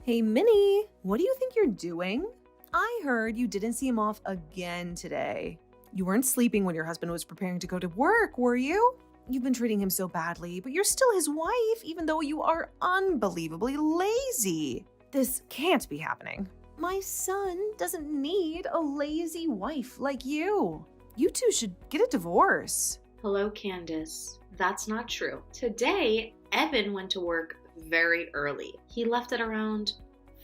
Hey, Minnie, what do you think you're doing? I heard you didn't see him off again today. You weren't sleeping when your husband was preparing to go to work, were you? You've been treating him so badly, but you're still his wife, even though you are unbelievably lazy. This can't be happening. My son doesn't need a lazy wife like you. You two should get a divorce. Hello, Candace. That's not true. Today, Evan went to work very early. He left at around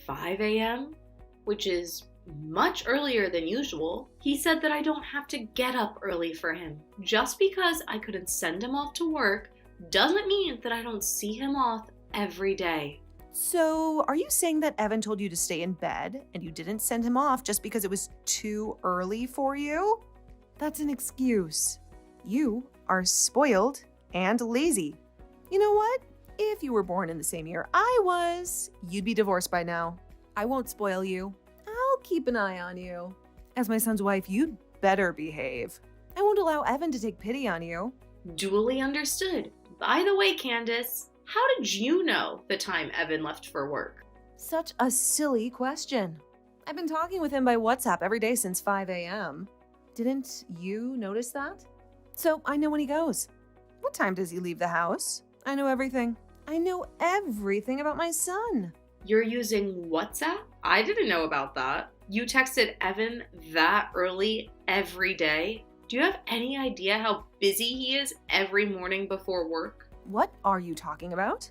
5 a.m., which is much earlier than usual. He said that I don't have to get up early for him. Just because I couldn't send him off to work doesn't mean that I don't see him off every day. So, are you saying that Evan told you to stay in bed and you didn't send him off just because it was too early for you? That's an excuse. You are spoiled and lazy. You know what? If you were born in the same year I was, you'd be divorced by now. I won't spoil you. I'll keep an eye on you. As my son's wife, you'd better behave. I won't allow Evan to take pity on you. Duly understood. By the way, Candace, how did you know the time Evan left for work? Such a silly question. I've been talking with him by WhatsApp every day since 5 a.m. Didn't you notice that? So I know when he goes. What time does he leave the house? I know everything. I know everything about my son. You're using WhatsApp? I didn't know about that. You texted Evan that early every day? Do you have any idea how busy he is every morning before work? What are you talking about?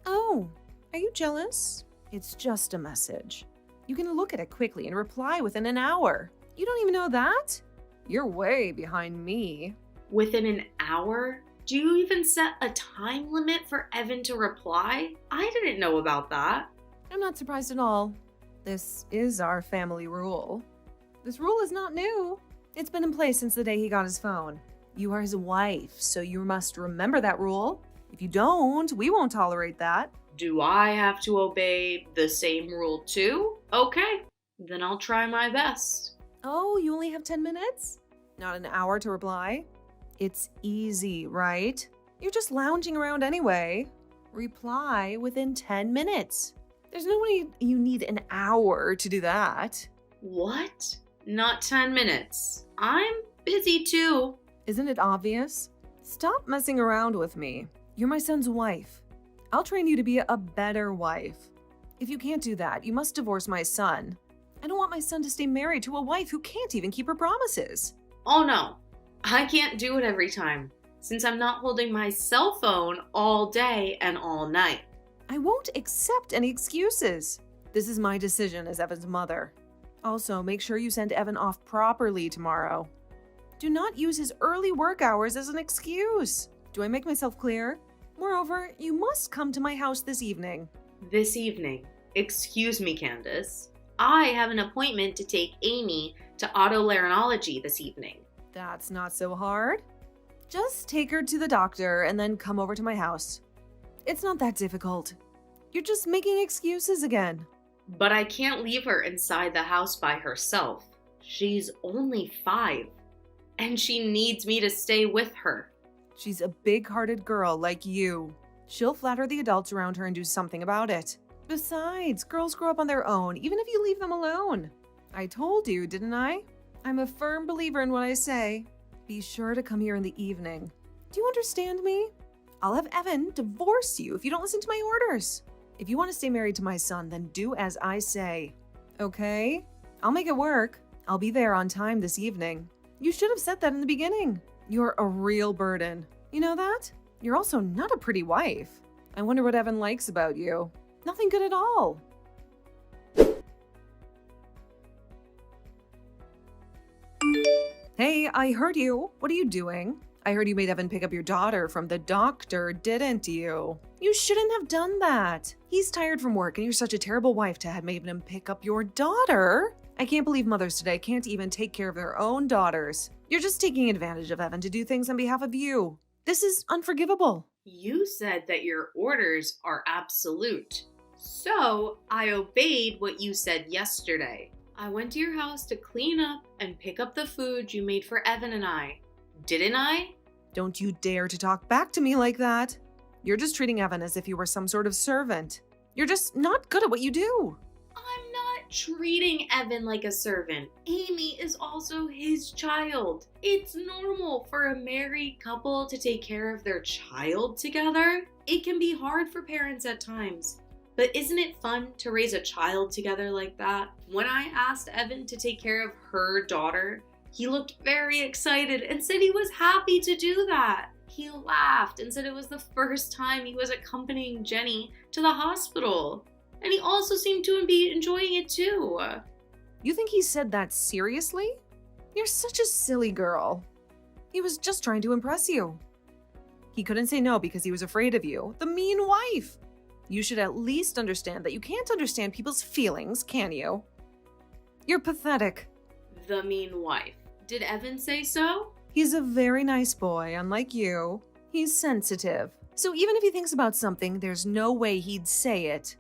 Oh, are you jealous? It's just a message. You can look at it quickly and reply within an hour. You don't even know that? You're way behind me. Within an hour? Do you even set a time limit for Evan to reply? I didn't know about that. I'm not surprised at all. This is our family rule. This rule is not new. It's been in place since the day he got his phone. You are his wife, so you must remember that rule. If you don't, we won't tolerate that. Do I have to obey the same rule too? Okay, then I'll try my best. Oh, you only have 10 minutes? Not an hour to reply? It's easy, right? You're just lounging around anyway. Reply within 10 minutes. There's no way you need an hour to do that. What? Not 10 minutes. I'm busy too. Isn't it obvious? Stop messing around with me. You're my son's wife. I'll train you to be a better wife. If you can't do that, you must divorce my son. I don't want my son to stay married to a wife who can't even keep her promises. Oh no, I can't do it every time, since I'm not holding my cell phone all day and all night. I won't accept any excuses. This is my decision as Evan's mother. Also, make sure you send Evan off properly tomorrow. Do not use his early work hours as an excuse. Do I make myself clear? Moreover, you must come to my house this evening. This evening? Excuse me, Candace. I have an appointment to take Amy to otolaryngology this evening. That's not so hard. Just take her to the doctor and then come over to my house. It's not that difficult. You're just making excuses again. But I can't leave her inside the house by herself. She's only 5, and she needs me to stay with her. She's a big-hearted girl like you. She'll flatter the adults around her and do something about it. Besides, girls grow up on their own, even if you leave them alone. I told you, didn't I? I'm a firm believer in what I say. Be sure to come here in the evening. Do you understand me? I'll have Evan divorce you if you don't listen to my orders. If you want to stay married to my son, then do as I say. Okay? I'll make it work. I'll be there on time this evening. You should have said that in the beginning. You're a real burden. You know that? You're also not a pretty wife. I wonder what Evan likes about you. Nothing good at all. Hey, I heard you. What are you doing? I heard you made Evan pick up your daughter from the doctor, didn't you? You shouldn't have done that. He's tired from work and you're such a terrible wife to have made him pick up your daughter. I can't believe mothers today can't even take care of their own daughters. You're just taking advantage of Evan to do things on behalf of you. This is unforgivable. You said that your orders are absolute. So I obeyed what you said yesterday. I went to your house to clean up and pick up the food you made for Evan and I. Didn't I? Don't you dare to talk back to me like that. You're just treating Evan as if you were some sort of servant. You're just not good at what you do. I'm not treating Evan like a servant. Amy is also his child. It's normal for a married couple to take care of their child together. It can be hard for parents at times. But isn't it fun to raise a child together like that? When I asked Evan to take care of her daughter, he looked very excited and said he was happy to do that. He laughed and said it was the first time he was accompanying Jenny to the hospital. And he also seemed to be enjoying it too. You think he said that seriously? You're such a silly girl. He was just trying to impress you. He couldn't say no because he was afraid of you, the mean wife. You should at least understand that you can't understand people's feelings, can you? You're pathetic. The mean wife. Did Evan say so? He's a very nice boy, unlike you. He's sensitive. So even if he thinks about something, there's no way he'd say it.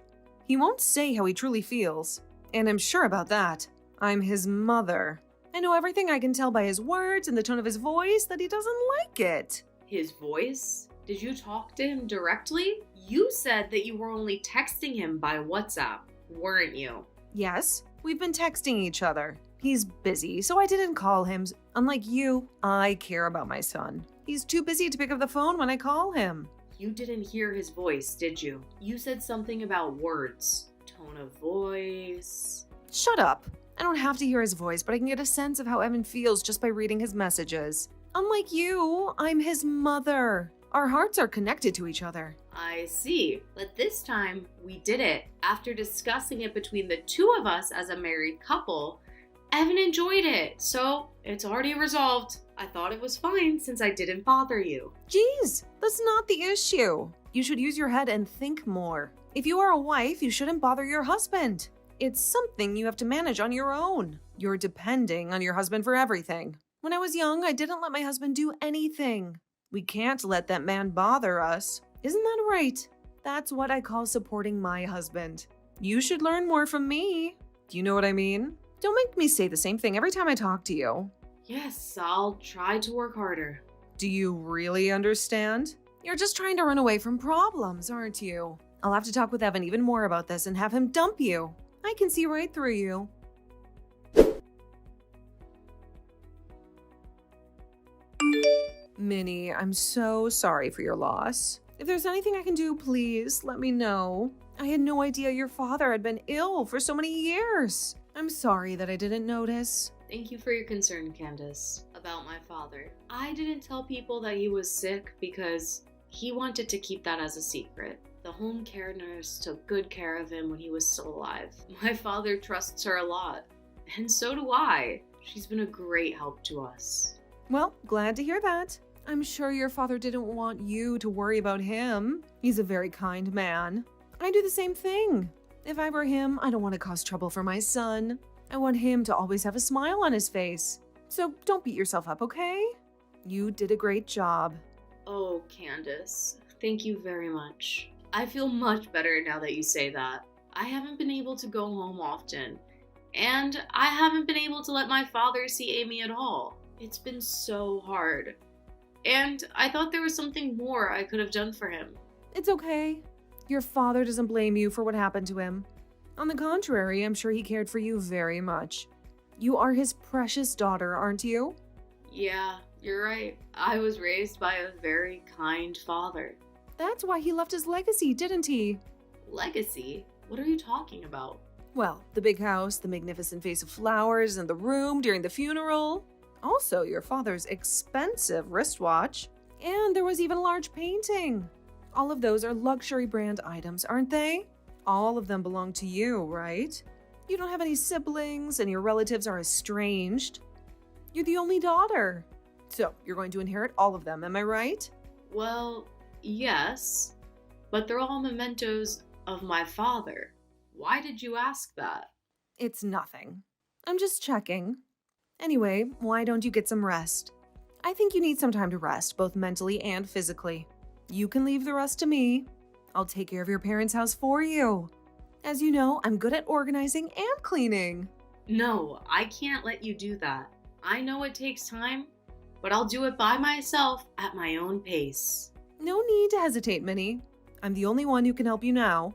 He won't say how he truly feels. And I'm sure about that. I'm his mother. I know everything. I can tell by his words and the tone of his voice that he doesn't like it. His voice? Did you talk to him directly? You said that you were only texting him by WhatsApp, weren't you? Yes, we've been texting each other. He's busy, so I didn't call him. Unlike you, I care about my son. He's too busy to pick up the phone when I call him. You didn't hear his voice, did you? You said something about words, tone of voice. Shut up. I don't have to hear his voice, but I can get a sense of how Evan feels just by reading his messages. Unlike you, I'm his mother. Our hearts are connected to each other. I see. But this time, we did it. After discussing it between the two of us as a married couple, Evan enjoyed it, so it's already resolved. I thought it was fine since I didn't bother you. Jeez, that's not the issue. You should use your head and think more. If you are a wife, you shouldn't bother your husband. It's something you have to manage on your own. You're depending on your husband for everything. When I was young, I didn't let my husband do anything. We can't let that man bother us. Isn't that right? That's what I call supporting my husband. You should learn more from me. Do you know what I mean? Don't make me say the same thing every time I talk to you. Yes, I'll try to work harder. Do you really understand? You're just trying to run away from problems, aren't you? I'll have to talk with Evan even more about this and have him dump you. I can see right through you. Minnie, I'm so sorry for your loss. If there's anything I can do, please let me know. I had no idea your father had been ill for so many years. I'm sorry that I didn't notice. Thank you for your concern, Candace, about my father. I didn't tell people that he was sick because he wanted to keep that as a secret. The home care nurse took good care of him when he was still alive. My father trusts her a lot, and so do I. She's been a great help to us. Well, glad to hear that. I'm sure your father didn't want you to worry about him. He's a very kind man. I do the same thing. If I were him, I don't want to cause trouble for my son. I want him to always have a smile on his face. So don't beat yourself up, okay? You did a great job. Oh, Candace, thank you very much. I feel much better now that you say that. I haven't been able to go home often, and I haven't been able to let my father see Amy at all. It's been so hard. And I thought there was something more I could have done for him. It's okay. Your father doesn't blame you for what happened to him. On the contrary, I'm sure he cared for you very much. You are his precious daughter, aren't you? Yeah, you're right. I was raised by a very kind father. That's why he left his legacy, didn't he? Legacy? What are you talking about? Well, the big house, the magnificent vase of flowers, and the room during the funeral. Also, your father's expensive wristwatch. And there was even a large painting. All of those are luxury brand items, aren't they? All of them belong to you, right? You don't have any siblings, and your relatives are estranged. You're the only daughter. So, you're going to inherit all of them, am I right? Well, yes, but they're all mementos of my father. Why did you ask that? It's nothing. I'm just checking. Anyway, why don't you get some rest? I think you need some time to rest, both mentally and physically. You can leave the rest to me. I'll take care of your parents' house for you. As you know, I'm good at organizing and cleaning. No, I can't let you do that. I know it takes time, but I'll do it by myself at my own pace. No need to hesitate, Minnie. I'm the only one who can help you now.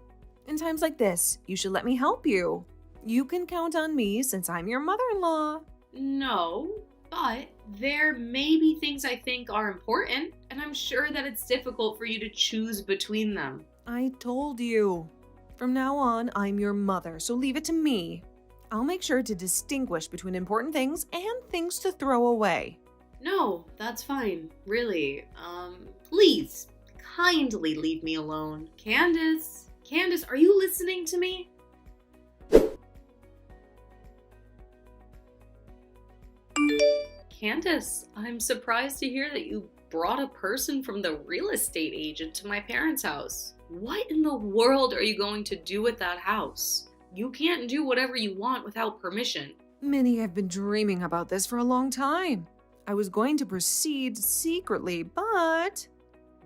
In times like this, you should let me help you. You can count on me since I'm your mother-in-law. No, but there may be things I think are important, and I'm sure that it's difficult for you to choose between them. I told you. From now on, I'm your mother, so leave it to me. I'll make sure to distinguish between important things and things to throw away. No, that's fine. Really. Please, kindly leave me alone. Candace, are you listening to me? Candace, I'm surprised to hear that you brought a person from the real estate agent to my parents' house. What in the world are you going to do with that house? You can't do whatever you want without permission. Minnie, I've been dreaming about this for a long time. I was going to proceed secretly, but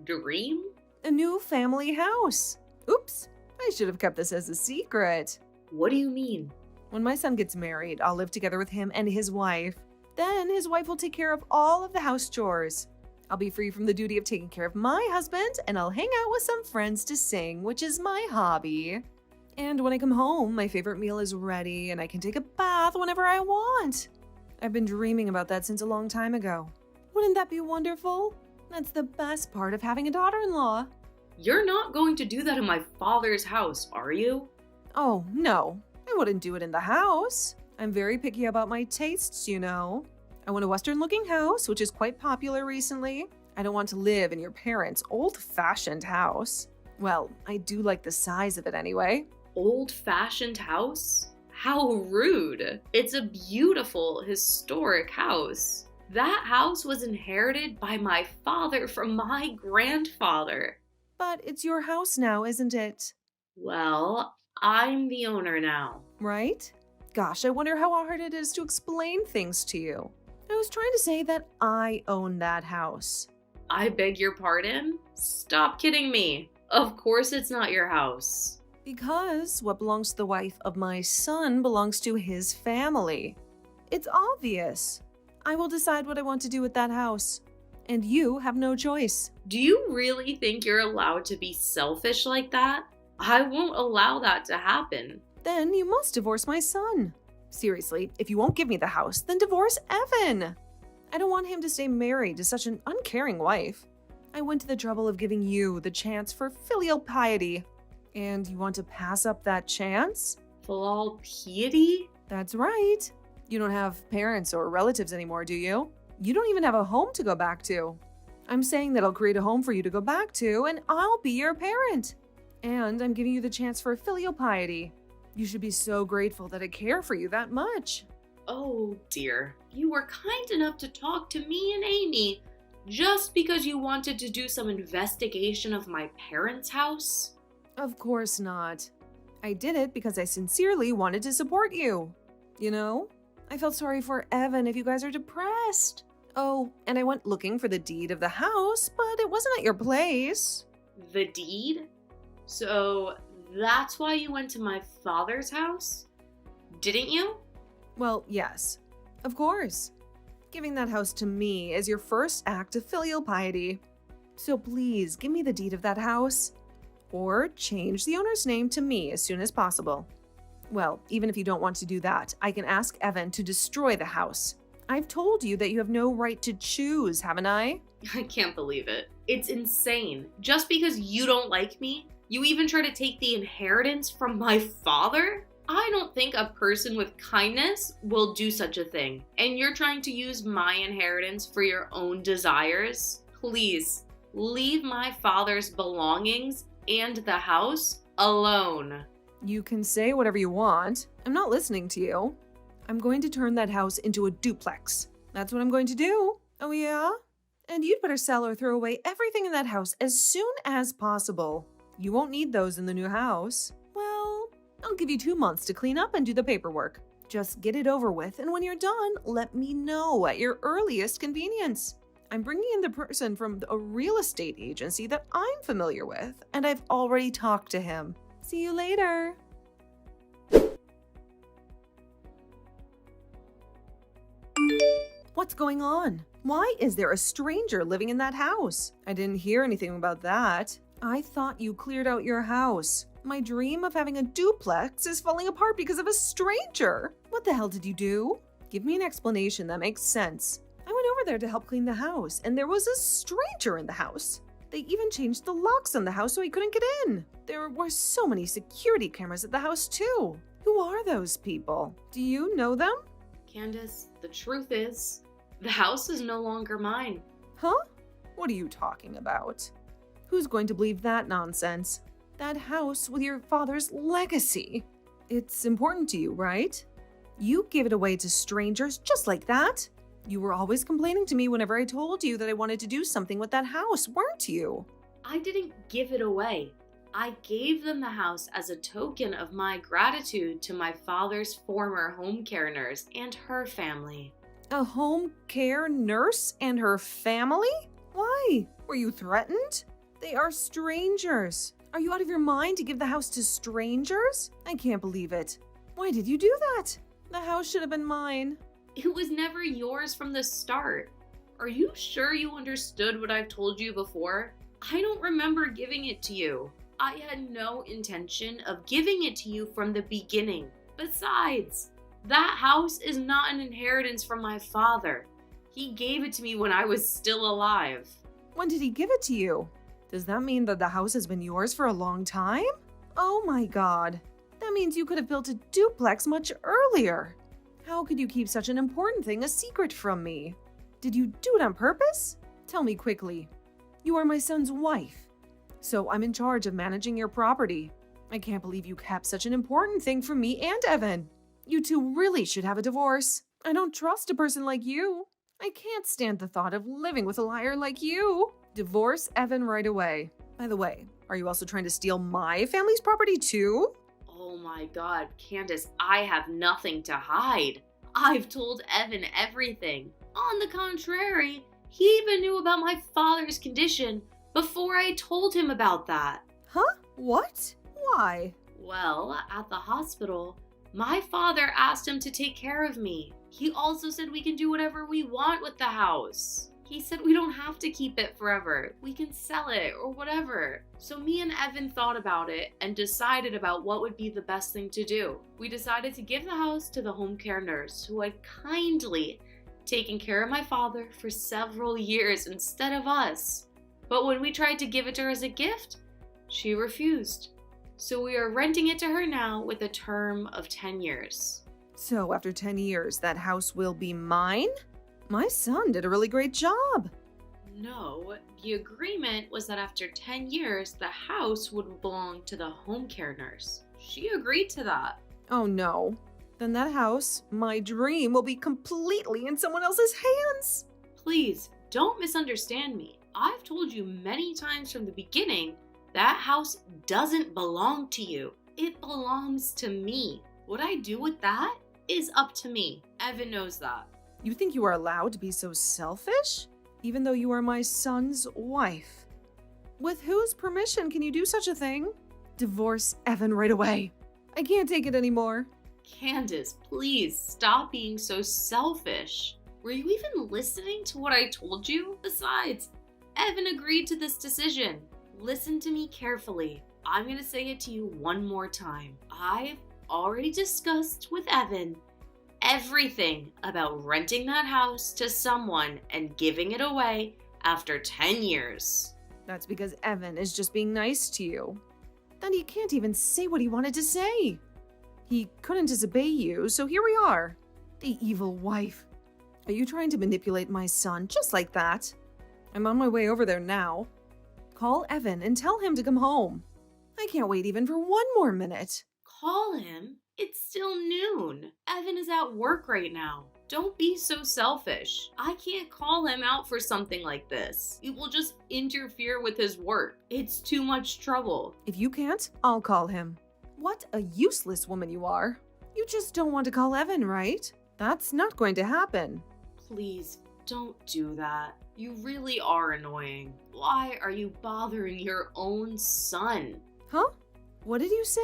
Dream? a new family house. Oops, I should have kept this as a secret. What do you mean? When my son gets married, I'll live together with him and his wife. Then his wife will take care of all of the house chores. I'll be free from the duty of taking care of my husband, and I'll hang out with some friends to sing, which is my hobby. And when I come home, my favorite meal is ready, and I can take a bath whenever I want. I've been dreaming about that since a long time ago. Wouldn't that be wonderful? That's the best part of having a daughter-in-law. You're not going to do that in my father's house, are you? Oh, no. I wouldn't do it in the house. I'm very picky about my tastes, you know. I want a Western-looking house, which is quite popular recently. I don't want to live in your parents' old-fashioned house. Well, I do like the size of it anyway. Old-fashioned house? How rude. It's a beautiful, historic house. That house was inherited by my father from my grandfather. But it's your house now, isn't it? Well, I'm the owner now. Right? Gosh, I wonder how hard it is to explain things to you. I was trying to say that I own that house. I beg your pardon? Stop kidding me. Of course it's not your house. Because what belongs to the wife of my son belongs to his family. It's obvious. I will decide what I want to do with that house. And you have no choice. Do you really think you're allowed to be selfish like that? I won't allow that to happen. Then you must divorce my son. Seriously, if you won't give me the house, then divorce Evan. I don't want him to stay married to such an uncaring wife. I went to the trouble of giving you the chance for filial piety. And you want to pass up that chance? Filial piety? That's right. You don't have parents or relatives anymore, do you? You don't even have a home to go back to. I'm saying that I'll create a home for you to go back to, and I'll be your parent. And I'm giving you the chance for filial piety. You should be so grateful that I care for you that much. Oh dear, you were kind enough to talk to me and Amy just because you wanted to do some investigation of my parents' house? Of course not. I did it because I sincerely wanted to support you. You know, I felt sorry for Evan if you guys are depressed. Oh, and I went looking for the deed of the house, but it wasn't at your place. The deed? So that's why you went to my father's house? Didn't you? Well, yes, of course. Giving that house to me is your first act of filial piety. So please give me the deed of that house. Or change the owner's name to me as soon as possible. Well, even if you don't want to do that, I can ask Evan to destroy the house. I've told you that you have no right to choose, haven't I? I can't believe it. It's insane. Just because you don't like me, you even try to take the inheritance from my father? I don't think a person with kindness will do such a thing. And you're trying to use my inheritance for your own desires? Please, leave my father's belongings and the house alone. You can say whatever you want. I'm not listening to you. I'm going to turn that house into a duplex. That's what I'm going to do. Oh yeah? And you'd better sell or throw away everything in that house as soon as possible. You won't need those in the new house. Well, I'll give you 2 months to clean up and do the paperwork. Just get it over with, and when you're done, let me know at your earliest convenience. I'm bringing in the person from a real estate agency that I'm familiar with, and I've already talked to him. See you later. What's going on? Why is there a stranger living in that house? I didn't hear anything about that. I thought you cleared out your house. My dream of having a duplex is falling apart because of a stranger. What the hell did you do? Give me an explanation that makes sense. I went over there to help clean the house, and there was a stranger in the house. They even changed the locks on the house so he couldn't get in. There were so many security cameras at the house, too. Who are those people? Do you know them? Candace, the truth is, the house is no longer mine. Huh? What are you talking about? Who's going to believe that nonsense? That house with your father's legacy. It's important to you, right? You gave it away to strangers just like that. You were always complaining to me whenever I told you that I wanted to do something with that house, weren't you? I didn't give it away. I gave them the house as a token of my gratitude to my father's former home care nurse and her family. A home care nurse and her family? Why? Were you threatened? They are strangers. Are you out of your mind to give the house to strangers? I can't believe it. Why did you do that? The house should have been mine. It was never yours from the start. Are you sure you understood what I've told you before? I don't remember giving it to you. I had no intention of giving it to you from the beginning. Besides, that house is not an inheritance from my father. He gave it to me when I was still alive. When did he give it to you? Does that mean that the house has been yours for a long time? Oh my God. That means you could have built a duplex much earlier. How could you keep such an important thing a secret from me? Did you do it on purpose? Tell me quickly. You are my son's wife, so I'm in charge of managing your property. I can't believe you kept such an important thing from me and Evan. You two really should have a divorce. I don't trust a person like you. I can't stand the thought of living with a liar like you. Divorce Evan right away. By the way, are you also trying to steal my family's property too? Oh my God, Candace, I have nothing to hide. I've told Evan everything. On the contrary, he even knew about my father's condition before I told him about that. Huh? What? Why? Well, at the hospital, my father asked him to take care of me. He also said we can do whatever we want with the house. He said we don't have to keep it forever. We can sell it or whatever. So me and Evan thought about it and decided about what would be the best thing to do. We decided to give the house to the home care nurse who had kindly taken care of my father for several years instead of us. But when we tried to give it to her as a gift, she refused. So we are renting it to her now with a term of 10 years. So after 10 years, that house will be mine? My son did a really great job. No, the agreement was that after 10 years, the house would belong to the home care nurse. She agreed to that. Oh no. Then that house, my dream, will be completely in someone else's hands. Please, don't misunderstand me. I've told you many times from the beginning, that house doesn't belong to you. It belongs to me. What I do with that is up to me. Evan knows that. You think you are allowed to be so selfish? Even though you are my son's wife. With whose permission can you do such a thing? Divorce Evan right away. I can't take it anymore. Candace, please stop being so selfish. Were you even listening to what I told you? Besides, Evan agreed to this decision. Listen to me carefully. I'm going to say it to you one more time. I've already discussed with Evan everything about renting that house to someone and giving it away after 10 years. That's because Evan is just being nice to you. Then he can't even say what he wanted to say. He couldn't disobey you, so here we are. The evil wife. Are you trying to manipulate my son just like that? I'm on my way over there now. Call Evan and tell him to come home. I can't wait even for one more minute. Call him? It's still noon. Evan is at work right now. Don't be so selfish. I can't call him out for something like this. It will just interfere with his work. It's too much trouble. If you can't, I'll call him. What a useless woman you are. You just don't want to call Evan, right? That's not going to happen. Please, don't do that. You really are annoying. Why are you bothering your own son? Huh? What did you say?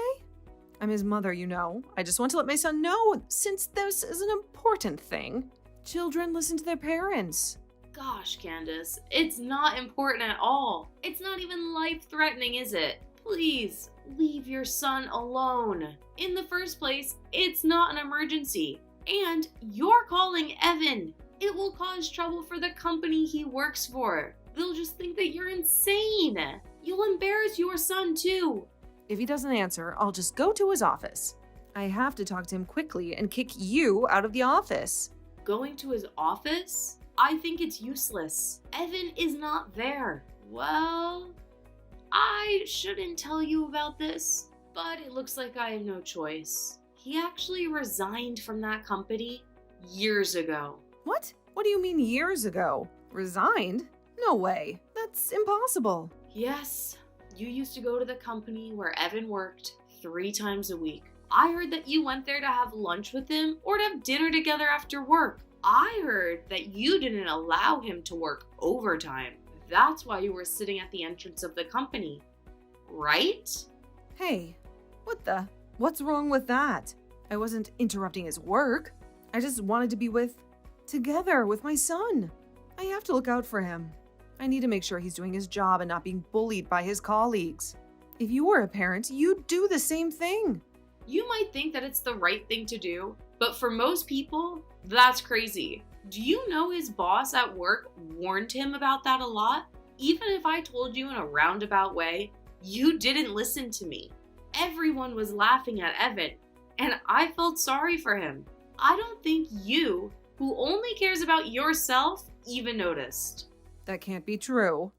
I'm his mother, you know. I just want to let my son know, since this is an important thing. Children listen to their parents. Gosh, Candace, it's not important at all. It's not even life-threatening, is it? Please, leave your son alone. In the first place, it's not an emergency. And you're calling Evan. It will cause trouble for the company he works for. They'll just think that you're insane. You'll embarrass your son too. If he doesn't answer, I'll just go to his office. I have to talk to him quickly and kick you out of the office. Going to his office? I think it's useless. Evan is not there. Well, I shouldn't tell you about this, but it looks like I have no choice. He actually resigned from that company years ago. What? What do you mean years ago? Resigned? No way. That's impossible. Yes, you used to go to the company where Evan worked 3 times a week. I heard that you went there to have lunch with him or to have dinner together after work. I heard that you didn't allow him to work overtime. That's why you were sitting at the entrance of the company, right? Hey, what's wrong with that? I wasn't interrupting his work. I just wanted to be together with my son. I have to look out for him. I need to make sure he's doing his job and not being bullied by his colleagues. If you were a parent, you'd do the same thing. You might think that it's the right thing to do, but for most people, that's crazy. Do you know his boss at work warned him about that a lot? Even if I told you in a roundabout way, you didn't listen to me. Everyone was laughing at Evan, and I felt sorry for him. I don't think you, who only cares about yourself, even noticed. That can't be true.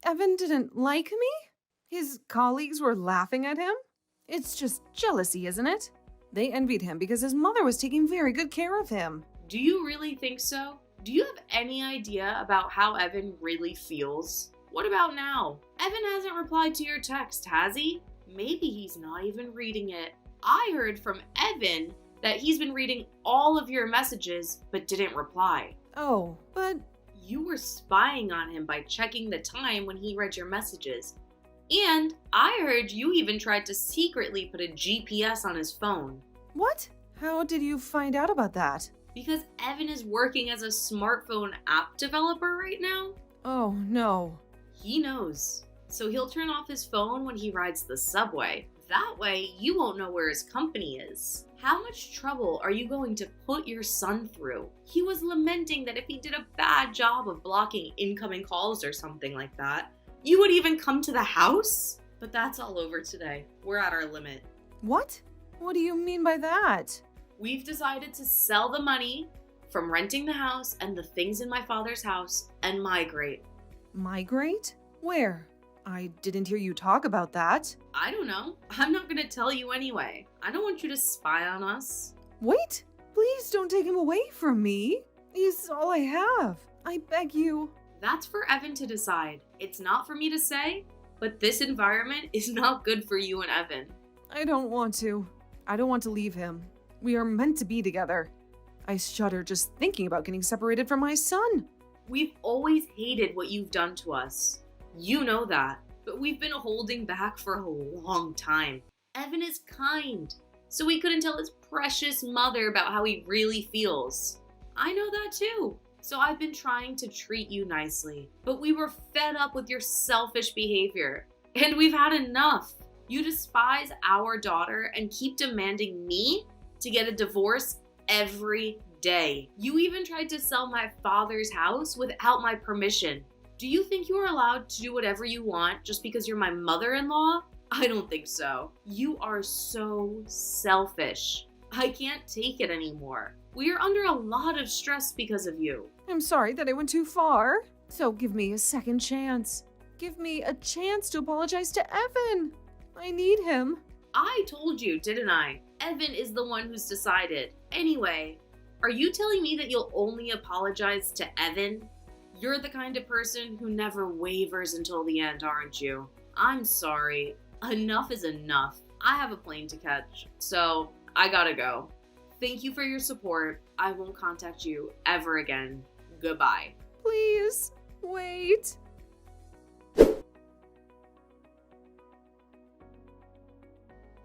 Evan didn't like me? His colleagues were laughing at him? It's just jealousy, isn't it? They envied him because his mother was taking very good care of him. Do you really think so? Do you have any idea about how Evan really feels? What about now? Evan hasn't replied to your text, has he? Maybe he's not even reading it. I heard from Evan that he's been reading all of your messages but didn't reply. Oh, but you were spying on him by checking the time when he read your messages. And I heard you even tried to secretly put a GPS on his phone. What? How did you find out about that? Because Evan is working as a smartphone app developer right now. Oh, no. He knows. So he'll turn off his phone when he rides the subway. That way, you won't know where his company is. How much trouble are you going to put your son through? He was lamenting that if he did a bad job of blocking incoming calls or something like that, you would even come to the house? But that's all over today. We're at our limit. What? What do you mean by that? We've decided to sell the money from renting the house and the things in my father's house and migrate. Migrate? Where? I didn't hear you talk about that. I don't know. I'm not going to tell you anyway. I don't want you to spy on us. Wait! Please don't take him away from me. He's all I have. I beg you. That's for Evan to decide. It's not for me to say, but this environment is not good for you and Evan. I don't want to. I don't want to leave him. We are meant to be together. I shudder just thinking about getting separated from my son. We've always hated what you've done to us. You know that, but we've been holding back for a long time. Evan is kind, so he couldn't tell his precious mother about how he really feels. I know that too. So I've been trying to treat you nicely, but we were fed up with your selfish behavior, and we've had enough. You despise our daughter and keep demanding me to get a divorce every day. You even tried to sell my father's house without my permission. Do you think you are allowed to do whatever you want just because you're my mother-in-law? I don't think so. You are so selfish. I can't take it anymore. We are under a lot of stress because of you. I'm sorry that I went too far. So give me a second chance. Give me a chance to apologize to Evan. I need him. I told you, didn't I? Evan is the one who's decided. Anyway, are you telling me that you'll only apologize to Evan? You're the kind of person who never wavers until the end, aren't you? I'm sorry. Enough is enough. I have a plane to catch, so I gotta go. Thank you for your support. I won't contact you ever again. Goodbye. Please, wait.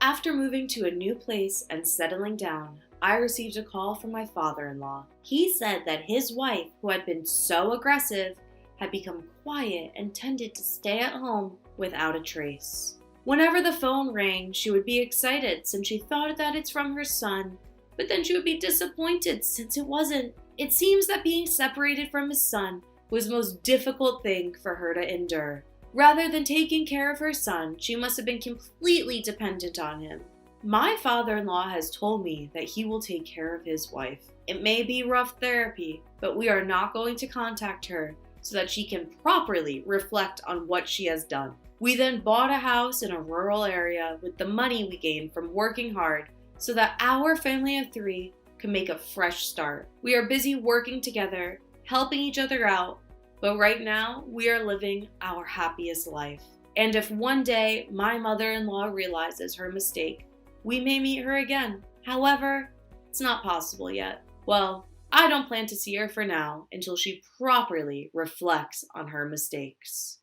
After moving to a new place and settling down, I received a call from my father-in-law. He said that his wife, who had been so aggressive, had become quiet and tended to stay at home without a trace. Whenever the phone rang, she would be excited since she thought that it's from her son, but then she would be disappointed since it wasn't. It seems that being separated from his son was the most difficult thing for her to endure. Rather than taking care of her son, she must have been completely dependent on him. My father-in-law has told me that he will take care of his wife. It may be rough therapy, but we are not going to contact her so that she can properly reflect on what she has done. We then bought a house in a rural area with the money we gained from working hard so that our family of 3 can make a fresh start. We are busy working together, helping each other out, but right now we are living our happiest life. And if one day my mother-in-law realizes her mistake, we may meet her again. However, it's not possible yet. Well, I don't plan to see her for now until she properly reflects on her mistakes.